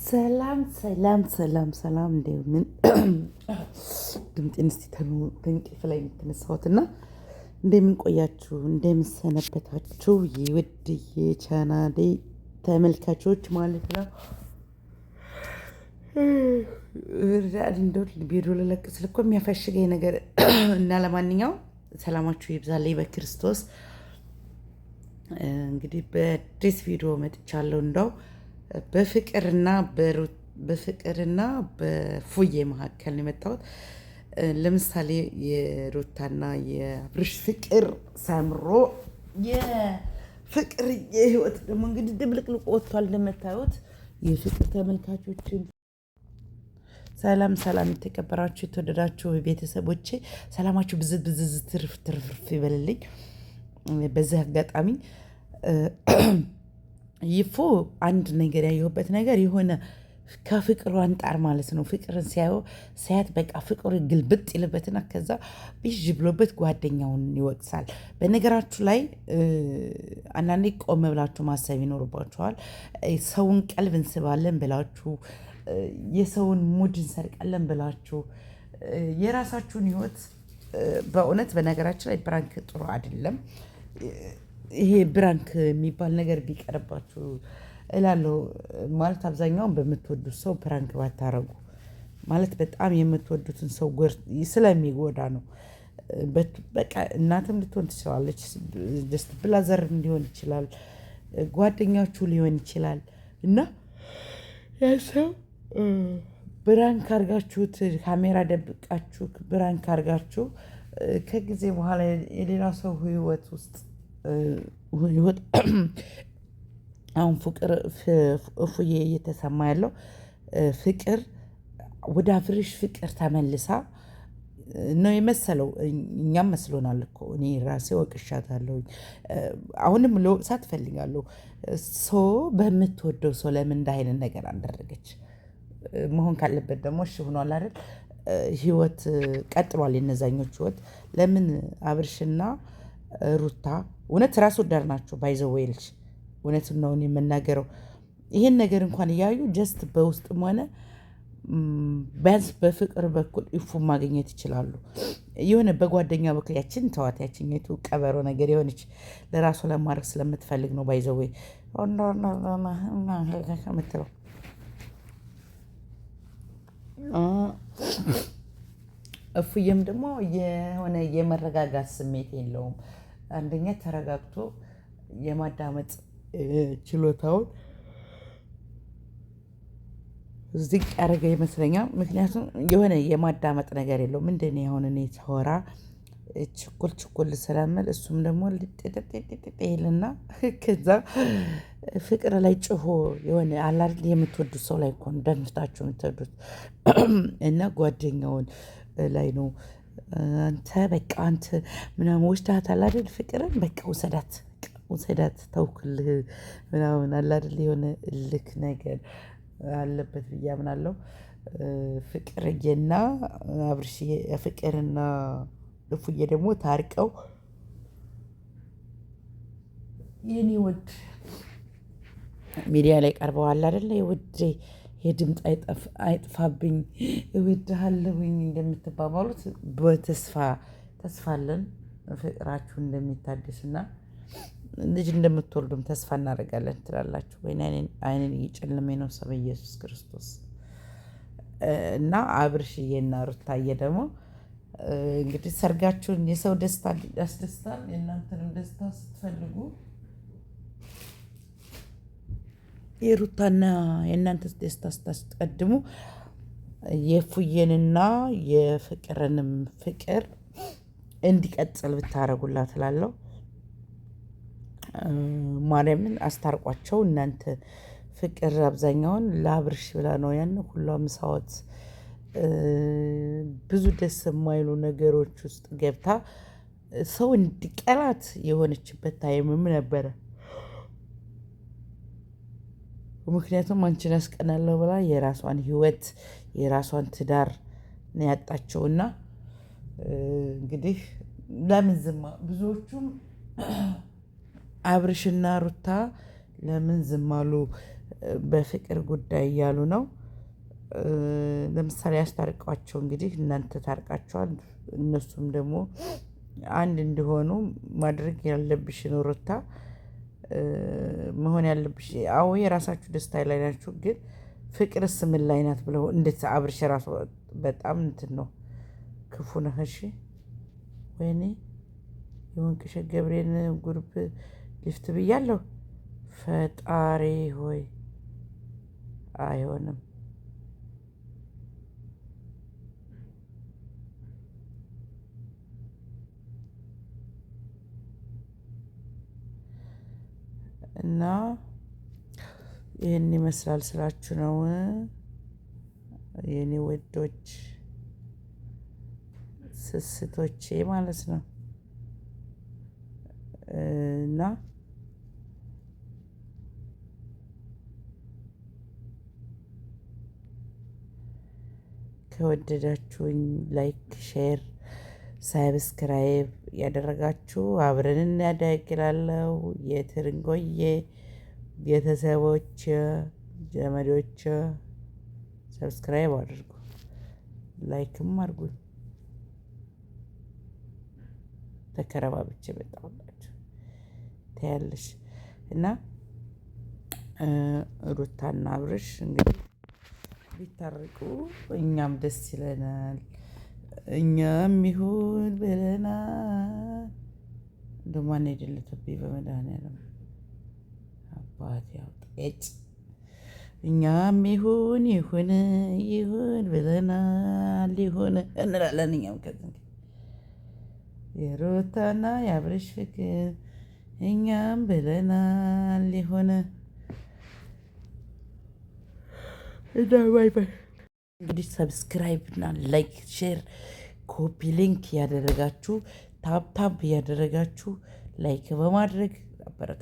ሰላም ሰላም ሰላም ሰላም እንደምን ድምጤን እስቲ ተንቅልፍ ላይ የምትነሳሁት እና እንደምን ቆያችሁ እንደምን ሰነበታችሁ የውድ የቻናሌ ተመልካቾች ማለት ነው። እንደው ቪዲዮ ልለቅ ስል እኮ የሚያፈሽገኝ ነገር እና ለማንኛውም ሰላማችሁ ይብዛልኝ በክርስቶስ። እንግዲህ በአዲስ ቪዲዮ መጥቻለሁ። እንደው በፍቅርና በፉዬ መካከል ነው የመጣሁት። ለምሳሌ የሩታና የአብርሽ ፍቅር ሰምሮ የፍቅር የህይወት ደግሞ እንግዲህ ድብልቅልቅ ወጥቷል። እንደምታዩት የፍቅር ተመልካቾችን ሰላም ሰላም፣ የተከበራችሁ የተወደዳችሁ ቤተሰቦቼ ሰላማችሁ ብዝት ብዝዝ ትርፍ ትርፍ ይበልልኝ። በዚህ አጋጣሚ ይፎ አንድ ነገር ያየሁበት ነገር የሆነ ከፍቅሩ አንጣር ማለት ነው። ፍቅርን ሲያት በቃ ፍቅሩ ግልብጥ ይልበትና ከዛ ብዥ ብሎበት ጓደኛውን ይወቅሳል። በነገራችሁ ላይ አንዳንዴ ቆም ብላችሁ ማሰብ ይኖርባችኋል። ሰውን ቀልብ እንስባለን ብላችሁ የሰውን ሙድ እንሰርቃለን ብላችሁ የራሳችሁን ህይወት በእውነት በነገራችን ላይ ብራንክ ጥሩ አይደለም። ይሄ ብራንክ የሚባል ነገር ቢቀርባችሁ እላለሁ። ማለት አብዛኛውን በምትወዱት ሰው ፕራንክ ባታረጉ ማለት በጣም የምትወዱትን ሰው ስለሚጎዳ ነው። በቃ እናትም ልትሆን ትችላለች፣ ጀስት ብላዘርም ሊሆን ይችላል፣ ጓደኛችሁ ሊሆን ይችላል እና ሰው ብራንክ አርጋችሁት ካሜራ ደብቃችሁ ብራንክ አርጋችሁ ከጊዜ በኋላ የሌላ ሰው ህይወት ውስጥ ህይወት አሁን ፍቅር እፉዬ እየተሰማ ያለው ፍቅር ወደ አብርሽ ፍቅር ተመልሳ ነው የመሰለው። እኛም መስሎናል እኮ እኔ ራሴ ወቅሻታለሁ። አሁንም ለወቅሳት እፈልጋለሁ። በምትወደው ሰው ለምን እንደ አይነት ነገር አደረገች? መሆን ካለበት ደግሞ እሺ ሆኗል አይደል? ህይወት ቀጥሏል። የነዛኞች ህይወት ለምን አብርሽና ሩታ እውነት ራስ ወዳድ ናቸው። ባይዘወይልሽ እውነት ነው የምናገረው። ይሄን ነገር እንኳን እያዩ ጀስት በውስጥም ሆነ ቢያንስ በፍቅር በኩል ኢፉ ማግኘት ይችላሉ። የሆነ በጓደኛ በኩል ያችን ተዋት፣ ያችኛቱ ቀበሮ ነገር የሆነች ለራሱ ለማድረግ ስለምትፈልግ ነው ባይዘወይ ምትለው። እፉዬም ደግሞ የሆነ የመረጋጋት ስሜት የለውም። አንደኛ ተረጋግቶ የማዳመጥ ችሎታውን ዝቅ ያደረገ ይመስለኛል። ምክንያቱም የሆነ የማዳመጥ ነገር የለውም። ምንድን ነው አሁን እኔ ሳወራ ችኩል ስለምል እሱም ደግሞ ልጥጥጥጥልና ከዛ ፍቅር ላይ ጭሆ የሆነ አላል የምትወዱት ሰው ላይ እኮ ነው ደንፍታችሁ የምትወዱት እና ጓደኛውን ላይ ነው አንተ በቃ አንተ ምናምን ወስዳታል አይደል? ፍቅርን በቃ ውሰዳት ተውኩልህ ምናምን አለ አይደል? የሆነ እልክ ነገር አለበት ብዬ አምናለሁ። ፍቅርዬና አብርሽ ፍቅርና እፉዬ ደግሞ ታርቀው የኔ ውድ ሚዲያ ላይ ቀርበዋል አይደለ? የውዴ የድምፅ አይጥፋብኝ እወድሃለሁኝ እንደምትባባሉት ተስፋ አለን። ፍቅራችሁ እንደሚታደስና ልጅ እንደምትወልዱም ተስፋ እናደርጋለን ትላላችሁ ወይ? አይንን እየጨለመኝ ነው ሰው ኢየሱስ ክርስቶስ እና አብርሽዬና ሩታዬ ደግሞ እንግዲህ ሰርጋችሁን የሰው ደስታ ያስደስታል። የእናንተንም ደስታ ስትፈልጉ የሩታና የእናንተ ደስታ ስታስቀድሙ የፉዬንና የፍቅርንም ፍቅር እንዲቀጥል ብታረጉላት እላለሁ። ማርያምን አስታርቋቸው። እናንተ ፍቅር አብዛኛውን ለአብርሽ ብላ ነው ያን ሁሉ ምሳወት ብዙ ደስ የማይሉ ነገሮች ውስጥ ገብታ ሰው እንዲቀላት የሆነችበት ታይምም ነበረ። ምክንያቱም አንቺን ያስቀናለሁ ብላ የራሷን ህይወት የራሷን ትዳር ነው ያጣቸውና እንግዲህ ለምን ዝም ብዙዎቹም አብርሽና ሩታ ለምን ዝም አሉ? በፍቅር ጉዳይ እያሉ ነው። ለምሳሌ ያስታርቋቸው እንግዲህ እናንተ ታርቃቸዋል። እነሱም ደግሞ አንድ እንዲሆኑ ማድረግ ያለብሽን ሩታ መሆን ያለብሽ አዎ የራሳችሁ ደስታ ላይ ናችሁ። ግን ፍቅርስ ምን ላይ ናት ብለው እንዴት አብርሽ ራሱ በጣም እንትን ነው ክፉ ነህ። እሺ ወይኔ የወንቅሸ ገብሬን ጉርብ ሊፍት ብያለሁ። ፈጣሪ ሆይ አይሆንም። እና ይህን ይመስላል ስላችሁ ነው የኔ ወዶች ስስቶቼ ማለት ነው። እና ከወደዳችሁኝ ላይክ፣ ሼር፣ ሳብስክራይብ ያደረጋችሁ አብረን እናዳግላለሁ። የትርንጎዬ ቤተሰቦች ዘመዶች ሰብስክራይብ አድርጉ፣ ላይክም አድርጉኝ። ተከረባብቼ መጣሁላችሁ ታያለሽ። እና ሩታና አብርሽ እንግዲህ ቢታረቁ እኛም ደስ ይለናል። እኛም ይሁን ብለናል። እንደማን የደለተብኝ በመድኃኒዓለም አባቴ ያውጣ። እኛም ይሁን ይሁን ብለናል ይሁን እንላለን። እኛም ከዚህ የሩታና የአብርሽ ፍቅር እኛም ብለናል ይሁን። እንግዲህ ሰብስክራይብ እና ላይክ ሼር ኮፒ ሊንክ ያደረጋችሁ ታፕ ታፕ ያደረጋችሁ ላይክ በማድረግ አበረታ